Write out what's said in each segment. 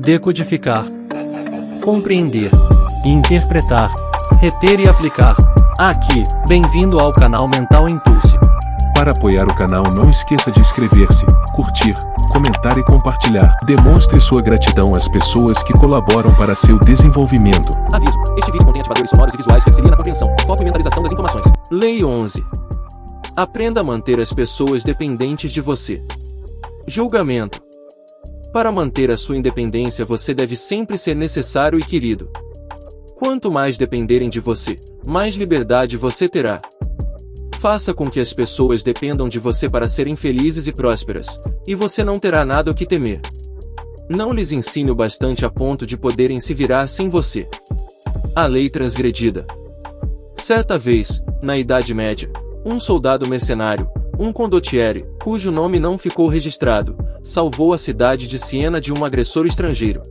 decodificar, compreender, interpretar, reter e aplicar. Aqui, bem-vindo ao canal Mental Impulse. Para apoiar o canal, não esqueça de inscrever-se, curtir, comentar e compartilhar. Demonstre sua gratidão às pessoas que colaboram para seu desenvolvimento. Aviso: este vídeo contém ativadores sonoros e visuais que auxiliam na compreensão, foco e mentalização das informações. Lei 11. Aprenda a manter as pessoas dependentes de você. Julgamento. Para manter a sua independência, você deve sempre ser necessário e querido. Quanto mais dependerem de você, mais liberdade você terá. Faça com que as pessoas dependam de você para serem felizes e prósperas, e você não terá nada o que temer. Não lhes ensine o bastante a ponto de poderem se virar sem você. A lei transgredida. Certa vez, na Idade Média, um soldado mercenário, um condottiere, cujo nome não ficou registrado, salvou a cidade de Siena de um agressor estrangeiro.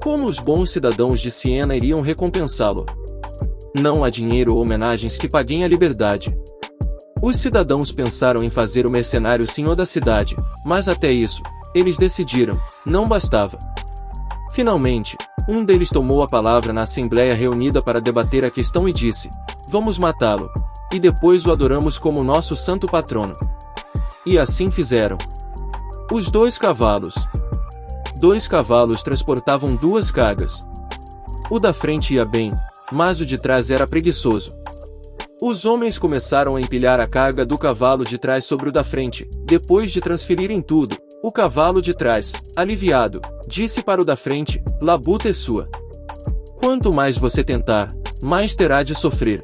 Como os bons cidadãos de Siena iriam recompensá-lo? Não há dinheiro ou homenagens que paguem a liberdade. Os cidadãos pensaram em fazer o mercenário senhor da cidade, mas até isso, eles decidiram, não bastava. Finalmente, um deles tomou a palavra na assembleia reunida para debater a questão e disse: "Vamos matá-lo, e depois o adoramos como nosso santo patrono." E assim fizeram. Os dois cavalos. 2 cavalos transportavam 2 cargas. O da frente ia bem, mas o de trás era preguiçoso. Os homens começaram a empilhar a carga do cavalo de trás sobre o da frente. Depois de transferirem tudo, o cavalo de trás, aliviado, disse para o da frente: "Labuta é sua. Quanto mais você tentar, mais terá de sofrer."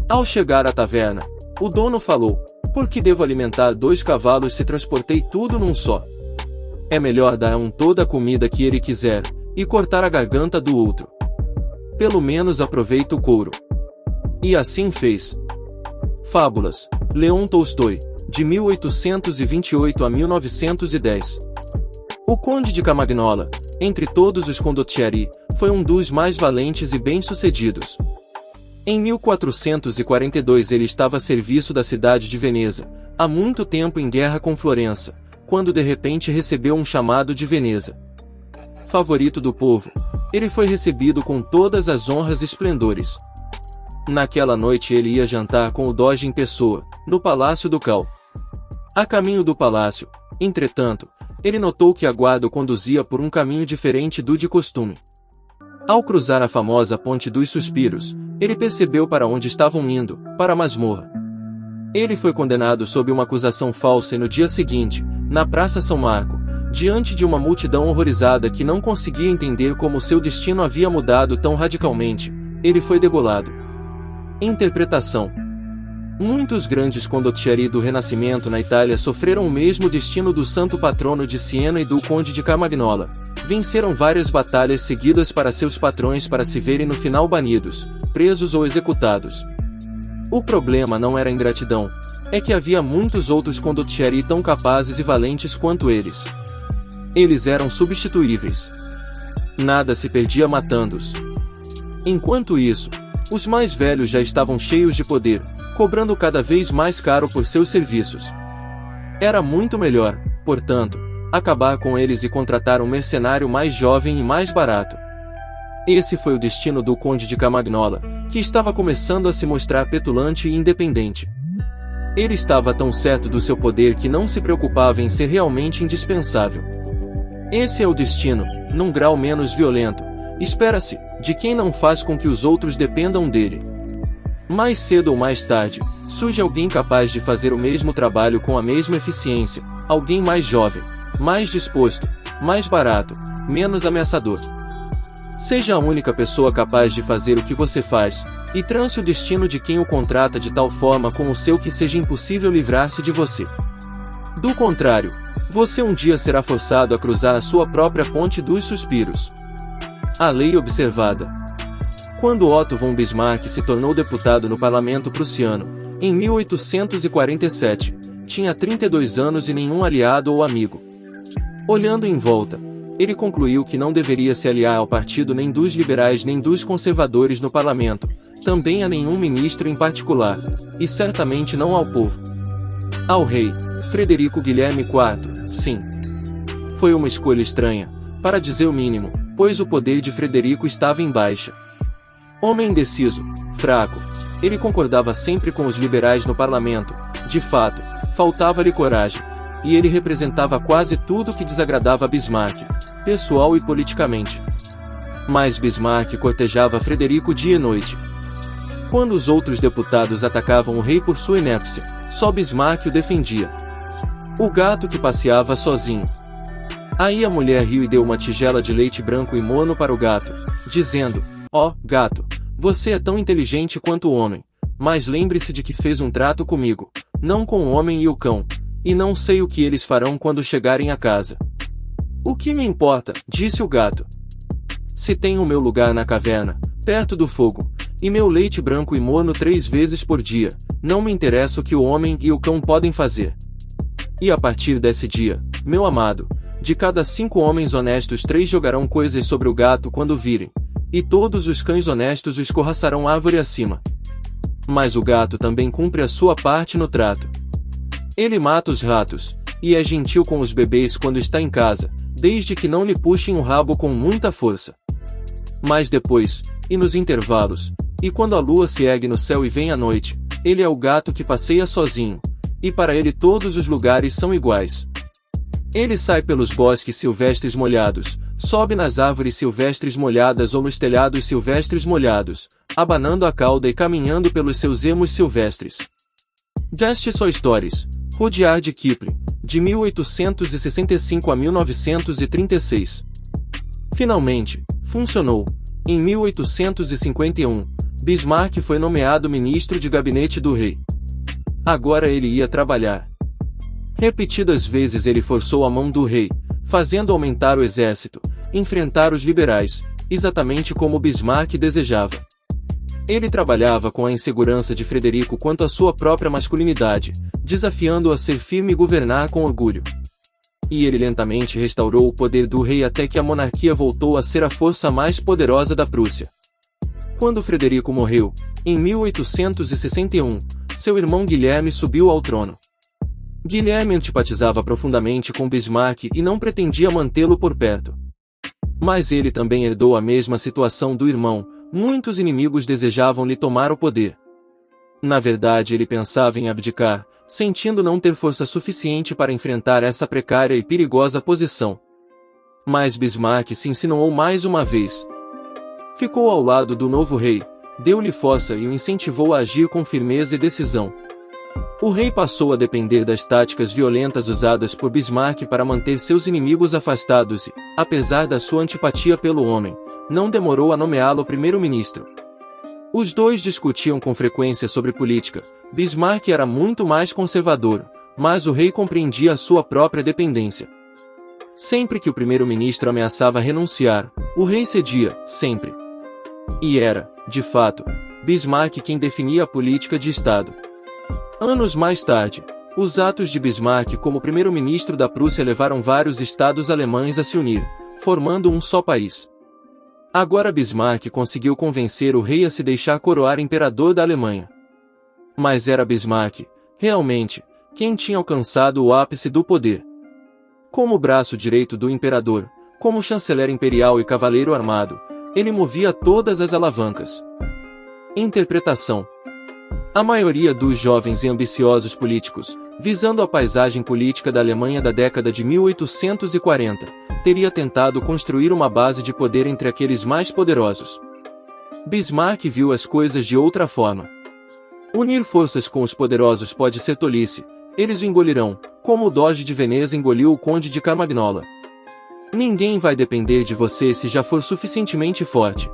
Ao chegar à taverna, o dono falou: "Por que devo alimentar 2 cavalos se transportei tudo num só? É melhor dar a um toda a comida que ele quiser, e cortar a garganta do outro. Pelo menos aproveita o couro." E assim fez. Fábulas, Leon Tolstói, de 1828 a 1910. O conde de Carmagnola, entre todos os condottieri, foi um dos mais valentes e bem-sucedidos. Em 1442 ele estava a serviço da cidade de Veneza, há muito tempo em guerra com Florença, quando de repente recebeu um chamado de Veneza. Favorito do povo, ele foi recebido com todas as honras e esplendores. Naquela noite ele ia jantar com o doge em pessoa, no Palácio Ducal. A caminho do palácio, entretanto, ele notou que a guarda o conduzia por um caminho diferente do de costume. Ao cruzar a famosa Ponte dos Suspiros, ele percebeu para onde estavam indo, para a masmorra. Ele foi condenado sob uma acusação falsa e no dia seguinte, na Praça São Marco, diante de uma multidão horrorizada que não conseguia entender como seu destino havia mudado tão radicalmente, ele foi degolado. Interpretação. Muitos grandes condottieri do Renascimento na Itália sofreram o mesmo destino do santo patrono de Siena e do conde de Carmagnola. Venceram várias batalhas seguidas para seus patrões para se verem no final banidos, presos ou executados. O problema não era a ingratidão, é que havia muitos outros condottieri tão capazes e valentes quanto eles. Eles eram substituíveis. Nada se perdia matando-os. Enquanto isso, os mais velhos já estavam cheios de poder, cobrando cada vez mais caro por seus serviços. Era muito melhor, portanto, acabar com eles e contratar um mercenário mais jovem e mais barato. Esse foi o destino do conde de Carmagnola, que estava começando a se mostrar petulante e independente. Ele estava tão certo do seu poder que não se preocupava em ser realmente indispensável. Esse é o destino, num grau menos violento, espera-se, de quem não faz com que os outros dependam dele. Mais cedo ou mais tarde, surge alguém capaz de fazer o mesmo trabalho com a mesma eficiência, alguém mais jovem, mais disposto, mais barato, menos ameaçador. Seja a única pessoa capaz de fazer o que você faz, e trance o destino de quem o contrata de tal forma com o seu que seja impossível livrar-se de você. Do contrário, você um dia será forçado a cruzar a sua própria Ponte dos Suspiros. A lei observada. Quando Otto von Bismarck se tornou deputado no parlamento prussiano, em 1847, tinha 32 anos e nenhum aliado ou amigo. Olhando em volta, ele concluiu que não deveria se aliar ao partido nem dos liberais nem dos conservadores no parlamento, também a nenhum ministro em particular, e certamente não ao povo. Ao rei, Frederico Guilherme IV, sim. Foi uma escolha estranha, para dizer o mínimo, pois o poder de Frederico estava em baixa. Homem indeciso, fraco, ele concordava sempre com os liberais no parlamento, de fato, faltava-lhe coragem, e ele representava quase tudo que desagradava a Bismarck, pessoal e politicamente. Mas Bismarck cortejava Frederico dia e noite. Quando os outros deputados atacavam o rei por sua inépcia, só Bismarck o defendia. O gato que passeava sozinho. Aí a mulher riu e deu uma tigela de leite branco e mono para o gato, dizendo: "Ó, gato, você é tão inteligente quanto o homem, mas lembre-se de que fez um trato comigo, não com o homem e o cão, e não sei o que eles farão quando chegarem a casa." "O que me importa?" disse o gato. "Se tenho o meu lugar na caverna, perto do fogo, e meu leite branco e morno 3 vezes por dia, não me interessa o que o homem e o cão podem fazer. E a partir desse dia, meu amado, de cada 5 homens honestos 3 jogarão coisas sobre o gato quando virem, e todos os cães honestos o escorraçarão árvore acima. Mas o gato também cumpre a sua parte no trato. Ele mata os ratos, e é gentil com os bebês quando está em casa, desde que não lhe puxem o rabo com muita força. Mas depois, e nos intervalos, e quando a lua se ergue no céu e vem a noite, ele é o gato que passeia sozinho, e para ele todos os lugares são iguais. Ele sai pelos bosques silvestres molhados, sobe nas árvores silvestres molhadas ou nos telhados silvestres molhados, abanando a cauda e caminhando pelos seus emos silvestres." Just So Stories, Rudyard Kipling, de 1865 a 1936. Finalmente, funcionou. Em 1851, Bismarck foi nomeado ministro de gabinete do rei. Agora ele ia trabalhar. Repetidas vezes ele forçou a mão do rei, fazendo aumentar o exército, enfrentar os liberais, exatamente como Bismarck desejava. Ele trabalhava com a insegurança de Frederico quanto à sua própria masculinidade, desafiando-o a ser firme e governar com orgulho. E ele lentamente restaurou o poder do rei até que a monarquia voltou a ser a força mais poderosa da Prússia. Quando Frederico morreu, em 1861, seu irmão Guilherme subiu ao trono. Guilherme antipatizava profundamente com Bismarck e não pretendia mantê-lo por perto. Mas ele também herdou a mesma situação do irmão, muitos inimigos desejavam lhe tomar o poder. Na verdade ele pensava em abdicar, sentindo não ter força suficiente para enfrentar essa precária e perigosa posição. Mas Bismarck se insinuou mais uma vez. Ficou ao lado do novo rei, deu-lhe força e o incentivou a agir com firmeza e decisão. O rei passou a depender das táticas violentas usadas por Bismarck para manter seus inimigos afastados e, apesar da sua antipatia pelo homem, não demorou a nomeá-lo primeiro-ministro. Os dois discutiam com frequência sobre política. Bismarck era muito mais conservador, mas o rei compreendia a sua própria dependência. Sempre que o primeiro-ministro ameaçava renunciar, o rei cedia, sempre. E era, de fato, Bismarck quem definia a política de Estado. Anos mais tarde, os atos de Bismarck como primeiro-ministro da Prússia levaram vários estados alemães a se unir, formando um só país. Agora Bismarck conseguiu convencer o rei a se deixar coroar imperador da Alemanha. Mas era Bismarck, realmente, quem tinha alcançado o ápice do poder. Como braço direito do imperador, como chanceler imperial e cavaleiro armado, ele movia todas as alavancas. Interpretação. A maioria dos jovens e ambiciosos políticos, visando a paisagem política da Alemanha da década de 1840, teria tentado construir uma base de poder entre aqueles mais poderosos. Bismarck viu as coisas de outra forma. Unir forças com os poderosos pode ser tolice, eles o engolirão, como o Doge de Veneza engoliu o Conde de Carmagnola. Ninguém vai depender de você se já for suficientemente forte.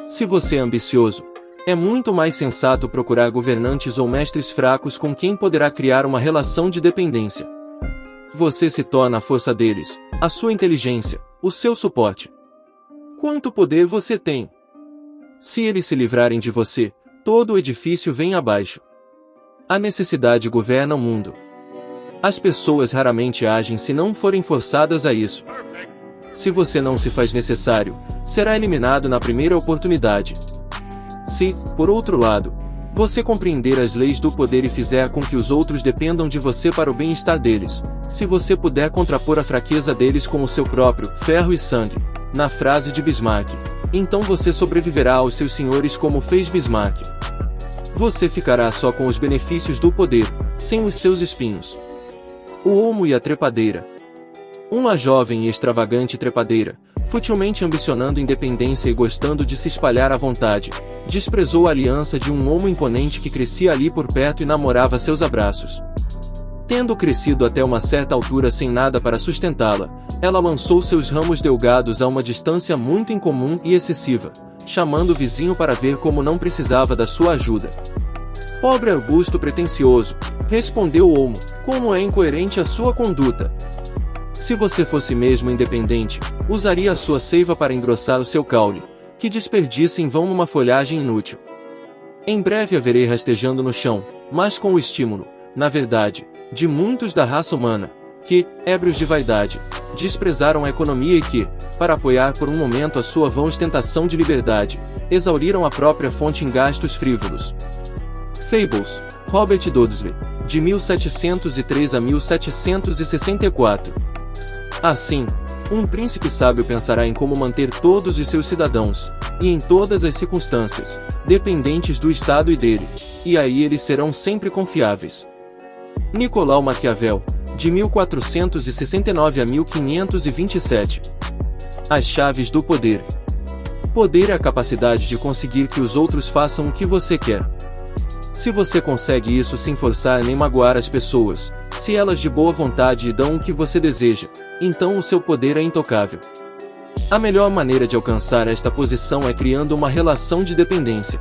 Se você é ambicioso, é muito mais sensato procurar governantes ou mestres fracos com quem poderá criar uma relação de dependência. Você se torna a força deles, a sua inteligência, o seu suporte. Quanto poder você tem? Se eles se livrarem de você, todo o edifício vem abaixo. A necessidade governa o mundo. As pessoas raramente agem se não forem forçadas a isso. Se você não se faz necessário, será eliminado na primeira oportunidade. Se, por outro lado, você compreender as leis do poder e fizer com que os outros dependam de você para o bem-estar deles, se você puder contrapor a fraqueza deles com o seu próprio ferro e sangue, na frase de Bismarck, então você sobreviverá aos seus senhores como fez Bismarck. Você ficará só com os benefícios do poder, sem os seus espinhos. O olmo e a trepadeira. Uma jovem e extravagante trepadeira, futilmente ambicionando independência e gostando de se espalhar à vontade, desprezou a aliança de um homo imponente que crescia ali por perto e namorava seus abraços. Tendo crescido até uma certa altura sem nada para sustentá-la, ela lançou seus ramos delgados a uma distância muito incomum e excessiva, chamando o vizinho para ver como não precisava da sua ajuda. Pobre arbusto pretensioso, respondeu o olmo, como é incoerente a sua conduta. Se você fosse mesmo independente, usaria a sua seiva para engrossar o seu caule, que desperdiça em vão uma folhagem inútil. Em breve a verei rastejando no chão, mas com o estímulo, na verdade, de muitos da raça humana, que, ébrios de vaidade, desprezaram a economia e que, para apoiar por um momento a sua vã ostentação de liberdade, exauriram a própria fonte em gastos frívolos. Fables, Robert Dodsley, de 1703 a 1764. Assim, um príncipe sábio pensará em como manter todos os seus cidadãos, e em todas as circunstâncias, dependentes do Estado e dele, e aí eles serão sempre confiáveis. Nicolau Maquiavel, de 1469 a 1527. As chaves do poder. Poder é a capacidade de conseguir que os outros façam o que você quer. Se você consegue isso sem forçar nem magoar as pessoas, se elas de boa vontade lhe dão o que você deseja, então o seu poder é intocável. A melhor maneira de alcançar esta posição é criando uma relação de dependência.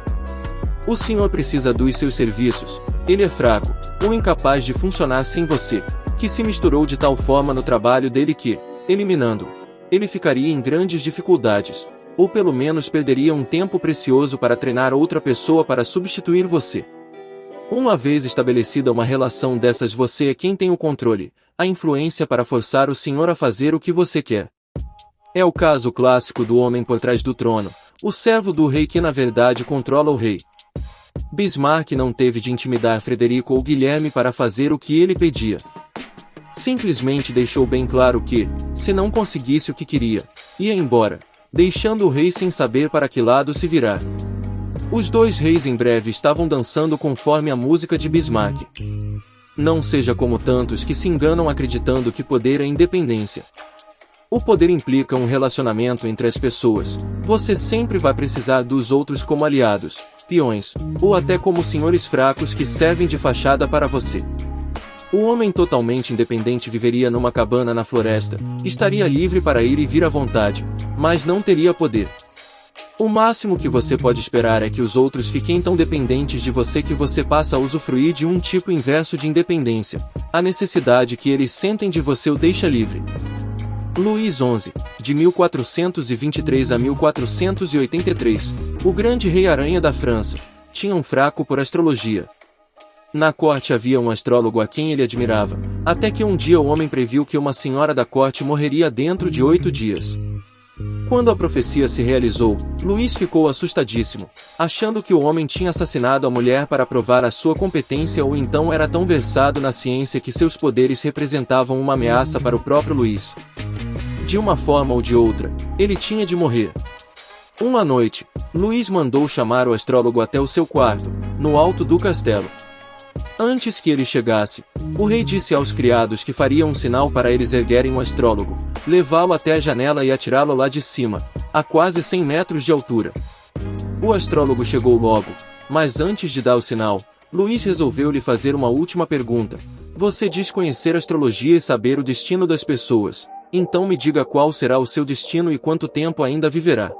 O senhor precisa dos seus serviços, ele é fraco, ou incapaz de funcionar sem você, que se misturou de tal forma no trabalho dele que, eliminando-o, ele ficaria em grandes dificuldades, ou pelo menos perderia um tempo precioso para treinar outra pessoa para substituir você. Uma vez estabelecida uma relação dessas, você é quem tem o controle, a influência para forçar o senhor a fazer o que você quer. É o caso clássico do homem por trás do trono, o servo do rei que na verdade controla o rei. Bismarck não teve de intimidar Frederico ou Guilherme para fazer o que ele pedia. Simplesmente deixou bem claro que, se não conseguisse o que queria, ia embora, deixando o rei sem saber para que lado se virar. Os dois reis em breve estavam dançando conforme a música de Bismarck. Não seja como tantos que se enganam acreditando que poder é independência. O poder implica um relacionamento entre as pessoas. Você sempre vai precisar dos outros como aliados, peões, ou até como senhores fracos que servem de fachada para você. O homem totalmente independente viveria numa cabana na floresta, estaria livre para ir e vir à vontade, mas não teria poder. O máximo que você pode esperar é que os outros fiquem tão dependentes de você que você passa a usufruir de um tipo inverso de independência. A necessidade que eles sentem de você o deixa livre. Luís XI, de 1423 a 1483, o grande rei Aranha da França, tinha um fraco por astrologia. Na corte havia um astrólogo a quem ele admirava, até que um dia o homem previu que uma senhora da corte morreria dentro de 8 dias. Quando a profecia se realizou, Luís ficou assustadíssimo, achando que o homem tinha assassinado a mulher para provar a sua competência ou então era tão versado na ciência que seus poderes representavam uma ameaça para o próprio Luís. De uma forma ou de outra, ele tinha de morrer. Uma noite, Luís mandou chamar o astrólogo até o seu quarto, no alto do castelo. Antes que ele chegasse, o rei disse aos criados que faria um sinal para eles erguerem o astrólogo, levá-lo até a janela e atirá-lo lá de cima, a quase 100 metros de altura. O astrólogo chegou logo, mas antes de dar o sinal, Luís resolveu lhe fazer uma última pergunta. Você diz conhecer astrologia e saber o destino das pessoas, então me diga qual será o seu destino e quanto tempo ainda viverá.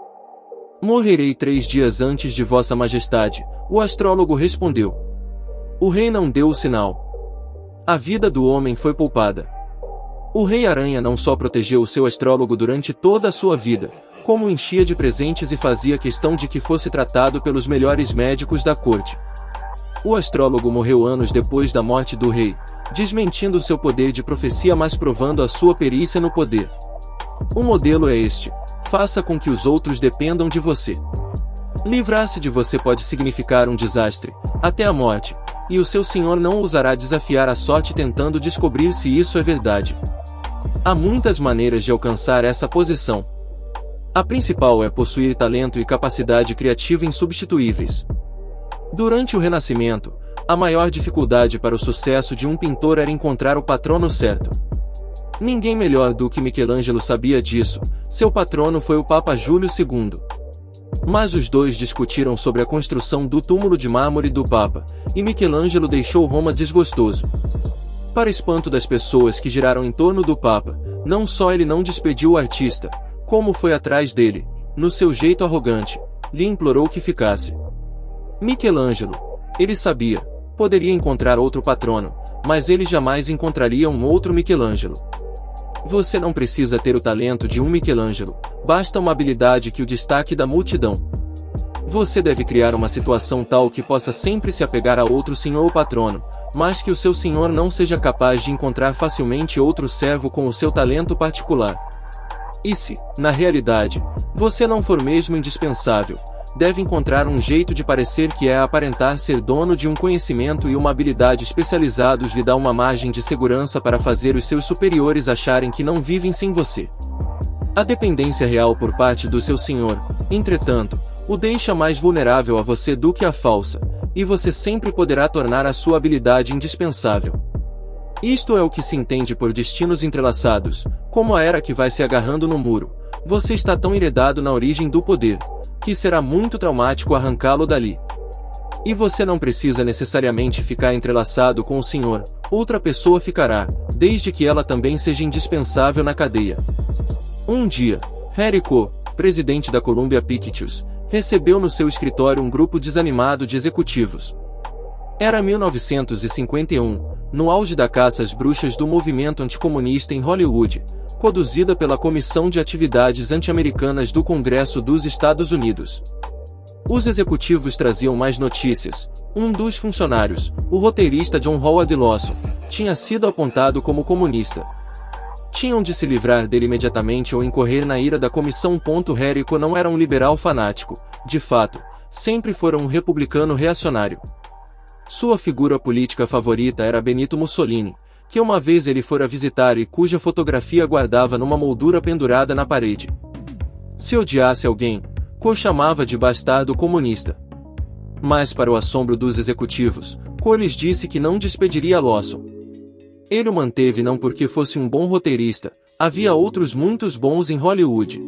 Morrerei 3 dias antes de Vossa Majestade, o astrólogo respondeu. O rei não deu o sinal. A vida do homem foi poupada. O rei Aranha não só protegeu o seu astrólogo durante toda a sua vida, como o enchia de presentes e fazia questão de que fosse tratado pelos melhores médicos da corte. O astrólogo morreu anos depois da morte do rei, desmentindo seu poder de profecia mas provando a sua perícia no poder. O modelo é este: faça com que os outros dependam de você. Livrar-se de você pode significar um desastre, até a morte, e o seu senhor não ousará desafiar a sorte tentando descobrir se isso é verdade. Há muitas maneiras de alcançar essa posição. A principal é possuir talento e capacidade criativa insubstituíveis. Durante o Renascimento, a maior dificuldade para o sucesso de um pintor era encontrar o patrono certo. Ninguém melhor do que Michelangelo sabia disso, seu patrono foi o Papa Júlio II. Mas os dois discutiram sobre a construção do túmulo de mármore do Papa, e Michelangelo deixou Roma desgostoso. Para espanto das pessoas que giraram em torno do Papa, não só ele não despediu o artista, como foi atrás dele, no seu jeito arrogante, lhe implorou que ficasse. Michelangelo, ele sabia, poderia encontrar outro patrono, mas ele jamais encontraria um outro Michelangelo. Você não precisa ter o talento de um Michelangelo, basta uma habilidade que o destaque da multidão. Você deve criar uma situação tal que possa sempre se apegar a outro senhor ou patrono, mas que o seu senhor não seja capaz de encontrar facilmente outro servo com o seu talento particular. E se, na realidade, você não for mesmo indispensável, deve encontrar um jeito de parecer que é aparentar ser dono de um conhecimento e uma habilidade especializados lhe dá uma margem de segurança para fazer os seus superiores acharem que não vivem sem você. A dependência real por parte do seu senhor, entretanto, o deixa mais vulnerável a você do que a falsa, e você sempre poderá tornar a sua habilidade indispensável. Isto é o que se entende por destinos entrelaçados, como a era que vai se agarrando no muro. Você está tão enredado na origem do poder, que será muito traumático arrancá-lo dali. E você não precisa necessariamente ficar entrelaçado com o senhor, outra pessoa ficará, desde que ela também seja indispensável na cadeia. Um dia, Harry Coe, presidente da Columbia Pictures, recebeu no seu escritório um grupo desanimado de executivos. Era 1951, no auge da caça às bruxas do movimento anticomunista em Hollywood, conduzida pela Comissão de Atividades Anti-Americanas do Congresso dos Estados Unidos. Os executivos traziam mais notícias. Um dos funcionários, o roteirista John Howard Lawson, tinha sido apontado como comunista. Tinham de se livrar dele imediatamente ou incorrer na ira da comissão. Harry Coe não era um liberal fanático, de fato, sempre fora um republicano reacionário. Sua figura política favorita era Benito Mussolini, que uma vez ele fora visitar e cuja fotografia guardava numa moldura pendurada na parede. Se odiasse alguém, Coe chamava de bastardo comunista. Mas para o assombro dos executivos, Coe lhes disse que não despediria Lawson. Ele o manteve não porque fosse um bom roteirista, havia outros muitos bons em Hollywood.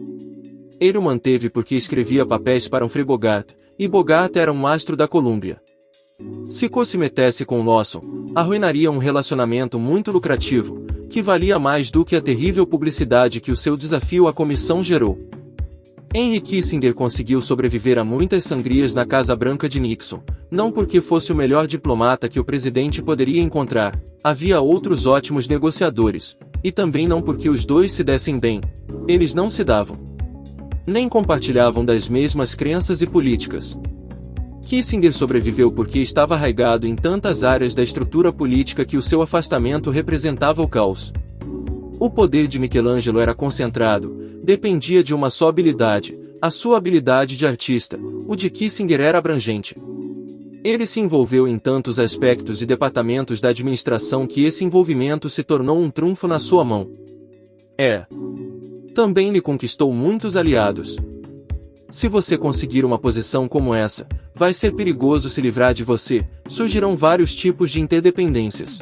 Ele o manteve porque escrevia papéis para Humphrey Bogart, e Bogart era um astro da Columbia. Se Coe se metesse com Lawson, arruinaria um relacionamento muito lucrativo, que valia mais do que a terrível publicidade que o seu desafio à comissão gerou. Henry Kissinger conseguiu sobreviver a muitas sangrias na Casa Branca de Nixon, não porque fosse o melhor diplomata que o presidente poderia encontrar, havia outros ótimos negociadores, e também não porque os dois se dessem bem, eles não se davam. Nem compartilhavam das mesmas crenças e políticas. Kissinger sobreviveu porque estava arraigado em tantas áreas da estrutura política que o seu afastamento representava o caos. O poder de Michelangelo era concentrado, dependia de uma só habilidade, a sua habilidade de artista, o de Kissinger era abrangente. Ele se envolveu em tantos aspectos e departamentos da administração que esse envolvimento se tornou um trunfo na sua mão. Também lhe conquistou muitos aliados. Se você conseguir uma posição como essa, vai ser perigoso se livrar de você, surgirão vários tipos de interdependências.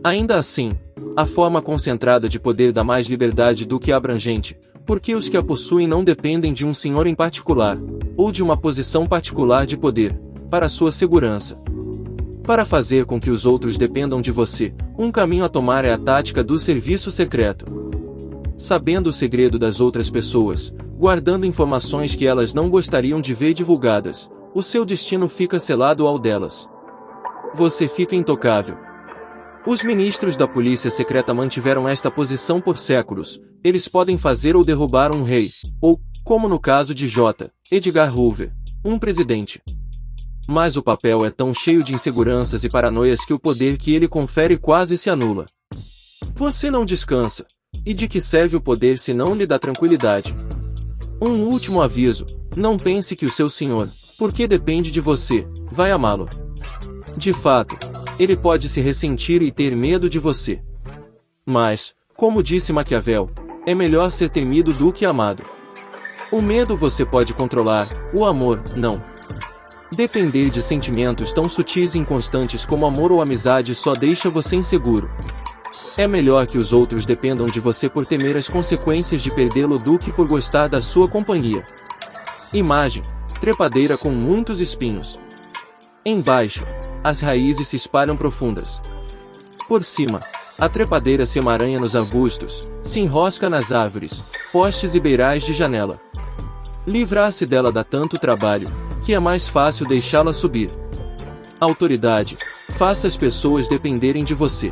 Ainda assim, a forma concentrada de poder dá mais liberdade do que a abrangente, porque os que a possuem não dependem de um senhor em particular, ou de uma posição particular de poder, para sua segurança. Para fazer com que os outros dependam de você, um caminho a tomar é a tática do serviço secreto. Sabendo o segredo das outras pessoas, guardando informações que elas não gostariam de ver divulgadas, o seu destino fica selado ao delas. Você fica intocável. Os ministros da polícia secreta mantiveram esta posição por séculos, eles podem fazer ou derrubar um rei, ou, como no caso de J. Edgar Hoover, um presidente. Mas o papel é tão cheio de inseguranças e paranoias que o poder que ele confere quase se anula. Você não descansa. E de que serve o poder se não lhe dá tranquilidade? Um último aviso, não pense que o seu senhor, porque depende de você, vai amá-lo. De fato, ele pode se ressentir e ter medo de você. Mas, como disse Maquiavel, é melhor ser temido do que amado. O medo você pode controlar, o amor, não. Depender de sentimentos tão sutis e inconstantes como amor ou amizade só deixa você inseguro. É melhor que os outros dependam de você por temer as consequências de perdê-lo do que por gostar da sua companhia. Imagem: trepadeira com muitos espinhos. Embaixo, as raízes se espalham profundas. Por cima, a trepadeira se emaranha nos arbustos, se enrosca nas árvores, postes e beirais de janela. Livrar-se dela dá tanto trabalho, que é mais fácil deixá-la subir. Autoridade: faça as pessoas dependerem de você.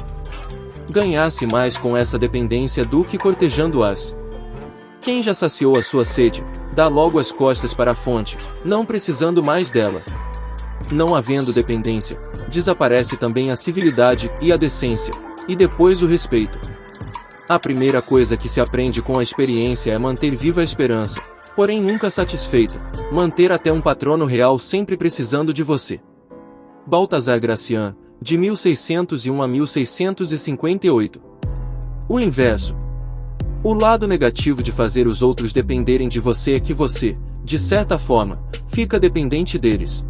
Ganhasse mais com essa dependência do que cortejando-as. Quem já saciou a sua sede, dá logo as costas para a fonte, não precisando mais dela. Não havendo dependência, desaparece também a civilidade e a decência, e depois o respeito. A primeira coisa que se aprende com a experiência é manter viva a esperança, porém nunca satisfeito, manter até um patrono real sempre precisando de você. Baltasar Gracian, de 1601 a 1658. O inverso. O lado negativo de fazer os outros dependerem de você é que você, de certa forma, fica dependente deles.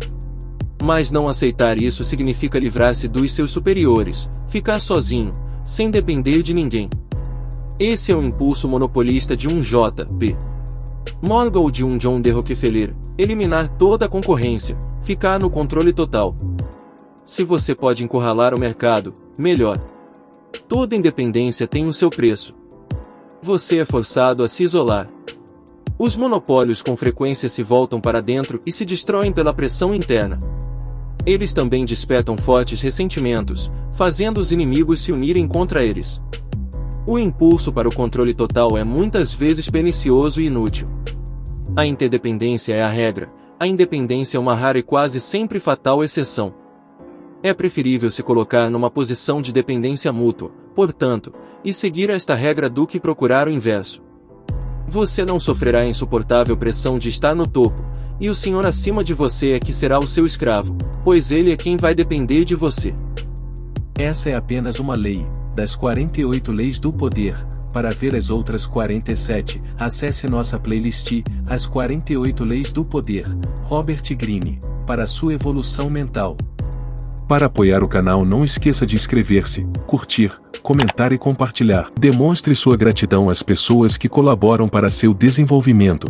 Mas não aceitar isso significa livrar-se dos seus superiores, ficar sozinho, sem depender de ninguém. Esse é o impulso monopolista de um J.P. Morgan ou de um John D. Rockefeller: eliminar toda a concorrência, ficar no controle total. Se você pode encurralar o mercado, melhor. Toda independência tem o seu preço. Você é forçado a se isolar. Os monopólios com frequência se voltam para dentro e se destroem pela pressão interna. Eles também despertam fortes ressentimentos, fazendo os inimigos se unirem contra eles. O impulso para o controle total é muitas vezes pernicioso e inútil. A interdependência é a regra, a independência é uma rara e quase sempre fatal exceção. É preferível se colocar numa posição de dependência mútua, portanto, e seguir esta regra do que procurar o inverso. Você não sofrerá a insuportável pressão de estar no topo, e o senhor acima de você é que será o seu escravo, pois ele é quem vai depender de você. Essa é apenas uma lei, das 48 leis do poder. Para ver as outras 47, acesse nossa playlist, As 48 Leis do Poder, Robert Greene, para sua evolução mental. Para apoiar o canal, não esqueça de inscrever-se, curtir, comentar e compartilhar. Demonstre sua gratidão às pessoas que colaboram para seu desenvolvimento.